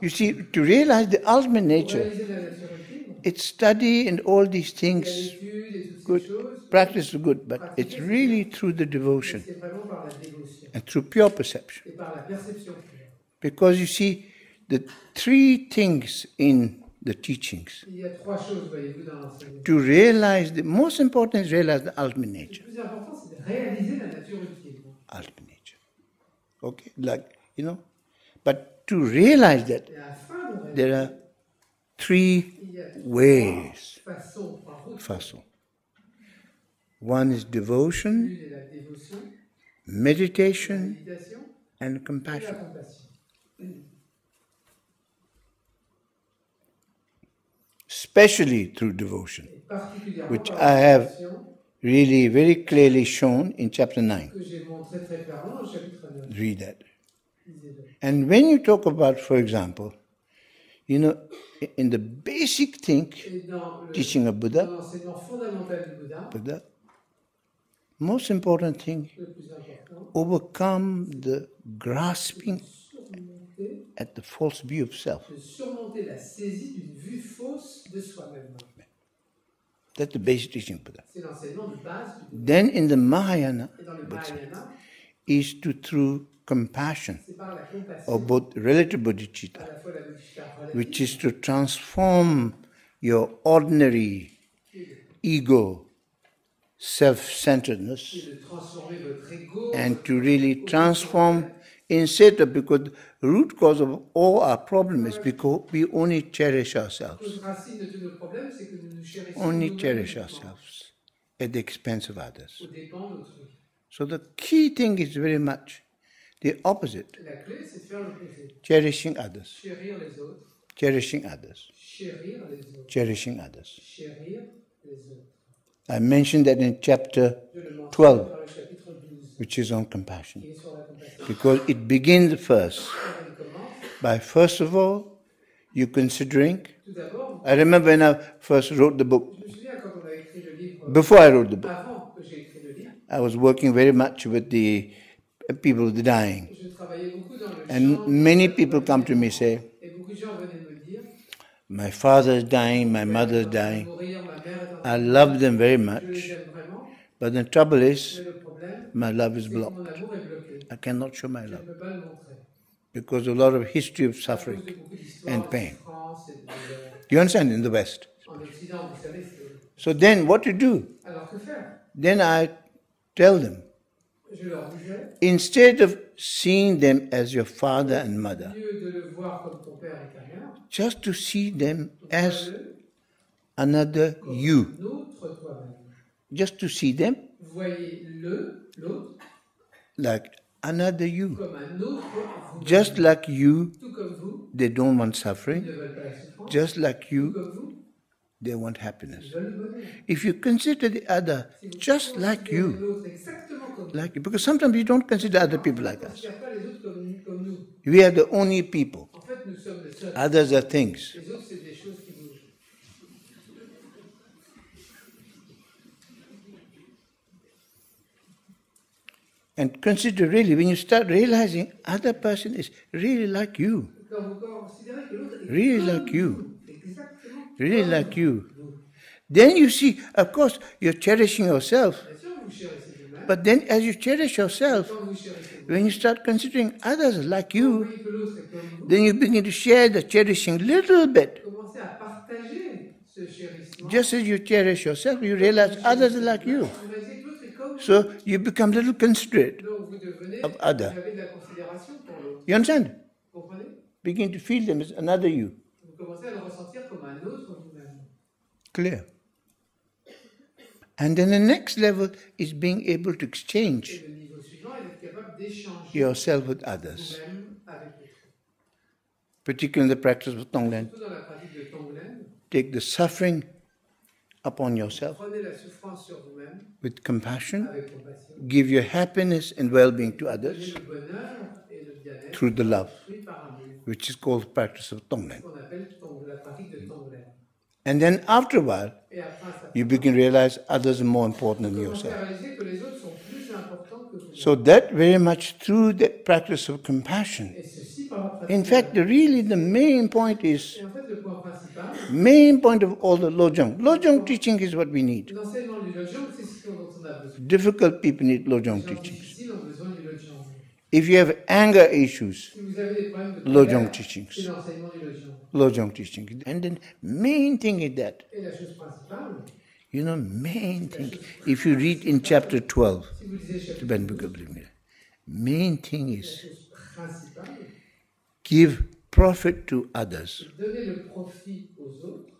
You see, to realize the ultimate nature, it's study and all these things, good, practice is good, but it's really through the devotion and through pure perception. Because you see, the three things in the teachings, to realize, the most important is realize the ultimate nature. Ultimate nature. Okay, like, but to realize that, there are three ways. Façon. One is devotion, meditation, and compassion. Especially through devotion, which I have really very clearly shown in chapter 9. Read that. And when you talk about, for example, in the basic thing, teaching of Buddha, most important thing, overcome the grasping at the false view of self. That's the basic teaching of Buddha. Then in the Mahayana, is through compassion, or both relative bodhicitta, which is to transform your ordinary ego, self-centeredness, and to really transform instead of, because the root cause of all our problems is because we only cherish ourselves. Only cherish ourselves at the expense of others. So the key thing is very much the opposite. Cherishing others. Cherishing others. Cherishing others. I mentioned that in chapter 12, which is on compassion. Because it begins first by, first of all, you considering. I remember when I first wrote the book. Before I wrote the book, I was working very much with the people who are dying. And many people come to me and say, my father is dying, my mother is dying. I love them very much. But the trouble is, my love is blocked. I cannot show my love. Because of a lot of history of suffering and pain. You understand? In the West. So then what to do? Then I tell them, instead of seeing them as your father and mother, just to see them as another you. Just to see them like another you. Just like you, they don't want suffering. Just like you, they want happiness. If you consider the other just like you, because sometimes we don't consider other people like us. We are the only people. Others are things. And consider really, when you start realizing other person is really like you. Really like you. Really like you. Then you see, of course, you're cherishing yourself. But then as you cherish yourself, when you start considering others like you, then you begin to share the cherishing little bit. Just as you cherish yourself, you realize others are like you. So you become a little considerate of other. You understand? Begin to feel them as another you. Clear. And then the next level is being able to exchange yourself with others. Particularly in the practice of Tonglen. Take the suffering upon yourself with compassion. Give your happiness and well-being to others through the love, which is called the practice of Tonglen. And then after a while, you begin to realize others are more important than yourself. So that very much through the practice of compassion, In fact, really the main point is, Et en fait, le point principal, main point of all the Lojong. Lojong teaching is what we need. l'enseignement du Lojong, c'est ce dont on a besoin. Difficult people need Les Lojong gens teachings. difficiles ont besoin du Lojong. If you have anger issues, Si vous avez des problèmes de Lojong colère, teachings. c'est l'enseignement du Lojong. Lojong teaching. And the main thing is that, Et la chose principale, you know, main thing, if you read in chapter 12, si vous lisez chapitre Tibetan Book of Living, main thing la is chose principale, give profit to others c'est donner le profit aux autres,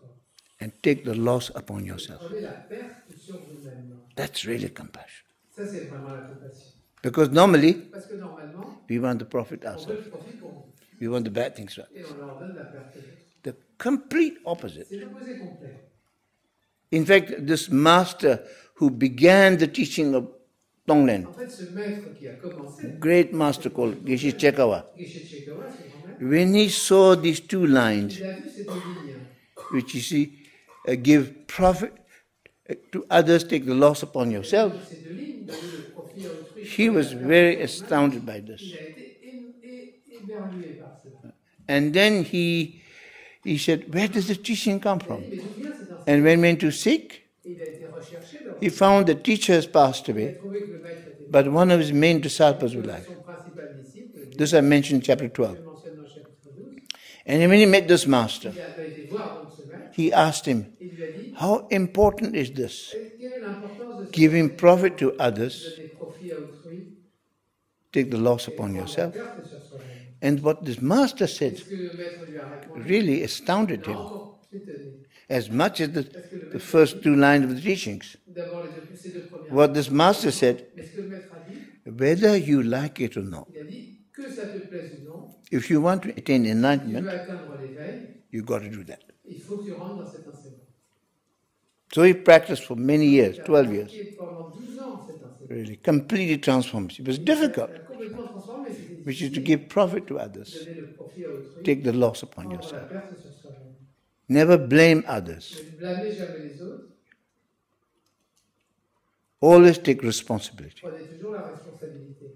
and take the loss upon yourself. prenez la perte sur vous-même. That's really compassion. Ça, c'est vraiment la compassion. Because normally, Parce que normalement, we want the profit on veut ourselves. le profit pour vous. We want the bad things. Et on leur donne la perte aux autres. The complete opposite. C'est l'opposé complet. In fact, this master who began the teaching of Tonglen, En fait, ce maître qui a commencé, great master called Geshe Chekawa, Geshe Chekawa, ce grand-maître, when he saw these two lines, il a vu ces deux lignes. which you see, give profit to others, take the loss upon yourself, Ces deux lignes, donner le profit à autrui. he was very astounded by this. Il a été éberlué par cela. And then he said, where does the teaching come from? Mais d'où vient cet enseignement? And when he went to seek, Il a été recherché, he found the teacher has passed il a away, trouvé que le maître était but one of his main disciples was alive. son principal disciple. This I mentioned in chapter 12. Je mentionne dans le chapitre 12. And when he met this master, Il a été voir donc ce maître. he asked him, Il lui a dit, how important is this? quelle est l'importance de ce Giving profit to others, donner profit à autrui, take the loss et upon prendre la yourself. perte sur soi-même. And what this master said Ce que le maître lui a répondu, really astounded l'a him, encore étonné. as much as the first two lines of the teachings. D'abord, ces deux premières. What this master said, Mais ce que le maître a dit, whether you like it or not, il a dit que ça te plaise ou non, if you want to attain tu veux enlightenment, atteindre l'éveil, you got to do that. il faut que tu rentres dans cet enseignement. So he practiced for many years, 12 years, Il a pendant 12 ans cet enseignement. really completely transformed. It was difficult, Il a complètement transformé, c'était which is to difficile. give profit to others, Donner le profit à autrui, take the loss upon prendre la yourself. perte sur soi-même. Never blame others. Ne blâmez jamais les autres, Always take responsibility. prenez toujours la responsabilité.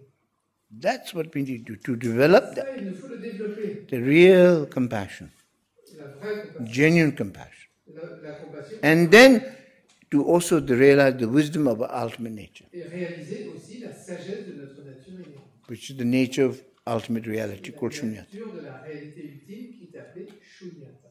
That's what we need to develop that, Ça, il nous faut le développer. the real compassion, La vraie compassion. genuine compassion. La compassion. And then to also to realize the wisdom of our ultimate nature, Et réaliser aussi la sagesse de notre nature inhérente. which is the nature of ultimate reality called La Shunyata. nature de la réalité ultime qui est appelée Shunyata.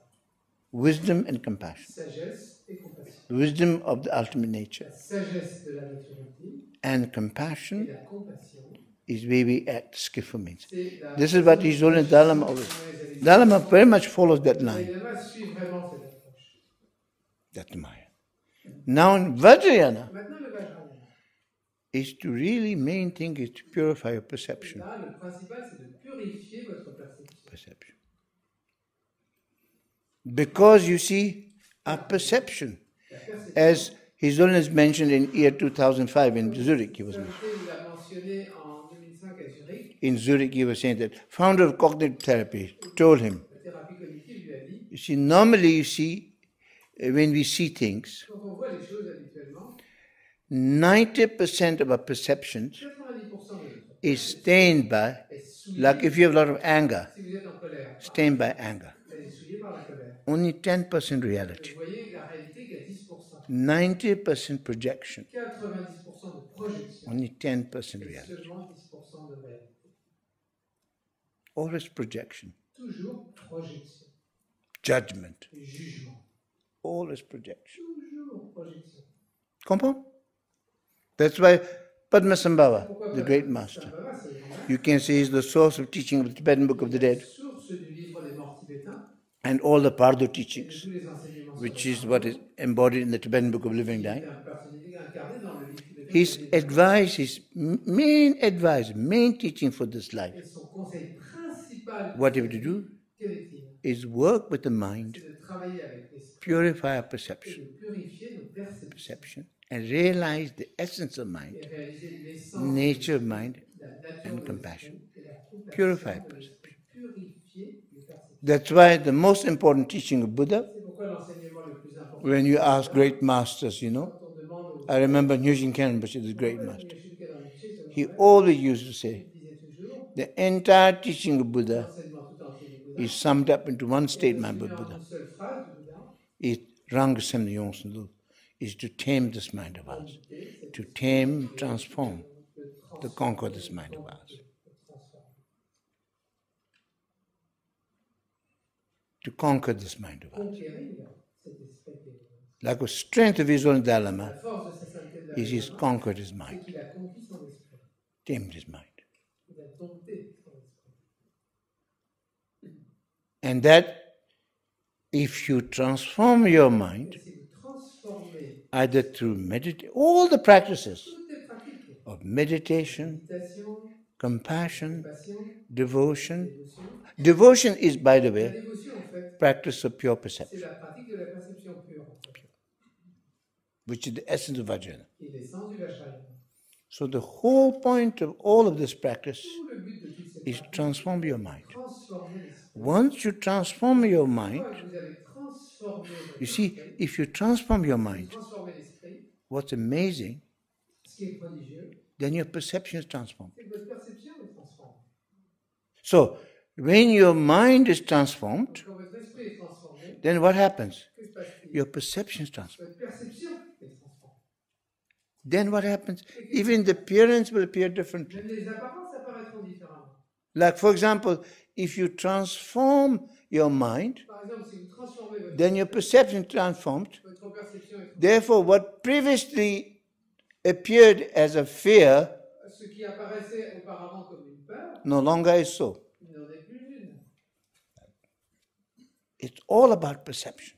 Wisdom and compassion. Sagesse et compassion. The wisdom of the ultimate nature La sagesse de la nature ultime and et compassion la compassion, is where we act skillful means. c'est la... This is what his holiness Dalai Lama always. Dalai Lama very much follows that Et line. Lama suit vraiment cette approche. That's Maya. Now in Vajrayana Maintenant, le Vajrayana. is to really main thing is to purify your perception. Là, le principal, c'est de purifier votre perception. Perception. Because you see, our perception, La perception, as His Holiness mentioned in year 2005 in Zurich, he was il l'a mentionné en 2005 à Zurich, in Zurich. He was saying that founder of cognitive therapy told him, la thérapie cognitive lui a dit, you see, normally you see when we see things, quand on voit les choses habituellement, 90% of our perceptions 90% de notre is stained by, est souillé. like if you have a lot of anger, Si vous êtes en colère, stained by anger. elle est souillée par la colère. Only 10% reality, Vous voyez la réalité qui a 10%. 90% projection, 90% de projection. only 10% Et reality. seulement 10% de réalité. Always projection, Toujours projection. judgment, Jugement. always projection. Toujours projection. Comprends? That's why Padmasambhava, Pourquoi the pas great ça master, va, c'est vraiment you can say is the source of teaching of the Tibetan Book of the la Dead source du livre des morts tibétains and all the Pardo et de teachings, tous les enseignements which sur is what is embodied in the Tibetan Book of Living la Dying. personnalité incarnée dans le livre tibétain. His advice, his main advice, main teaching for this life, Et son conseil principal, what have to do quel est-il? is work with the mind, C'est de travailler avec l'esprit purify our et perception, de purifier nos perceptions and realize the essence of mind, et réaliser l'essence nature of mind, de la nature and de compassion. l'esprit et la compassion Purify de l'esprit. Purifier les perceptions. That's why the most important teaching of Buddha, C'est pourquoi l'enseignement le plus important, when you ask great masters, you know, quand on demande aux I remember Nyujin Rinpoche, the great master, Yeshua Rinpoche, he always used to say, il disait toujours, the entire teaching of Buddha l'enseignement tout entier is summed up into one statement by Buddha. Is to tame this mind of ours. To tame, transform, to conquer this mind of ours. To conquer this mind of ours. Like a strength of his own Dharma is he's conquered his mind. Tamed his mind. And that if you transform your mind, either through meditation, all the practices of meditation, compassion, devotion. Devotion is, by the way, practice of pure perception, which is the essence of Vajrayana. So the whole point of all of this practice is to transform your mind. Once you transform your mind, you see, if you transform your mind, what's amazing, then your perception is transformed. So, when your mind is transformed, then what happens? Your perception is transformed. Then what happens? Even the appearance will appear differently. Like, for example, if you transform your mind, then your perception is transformed. Therefore, what previously appeared as a fear no longer is so. It's all about perception.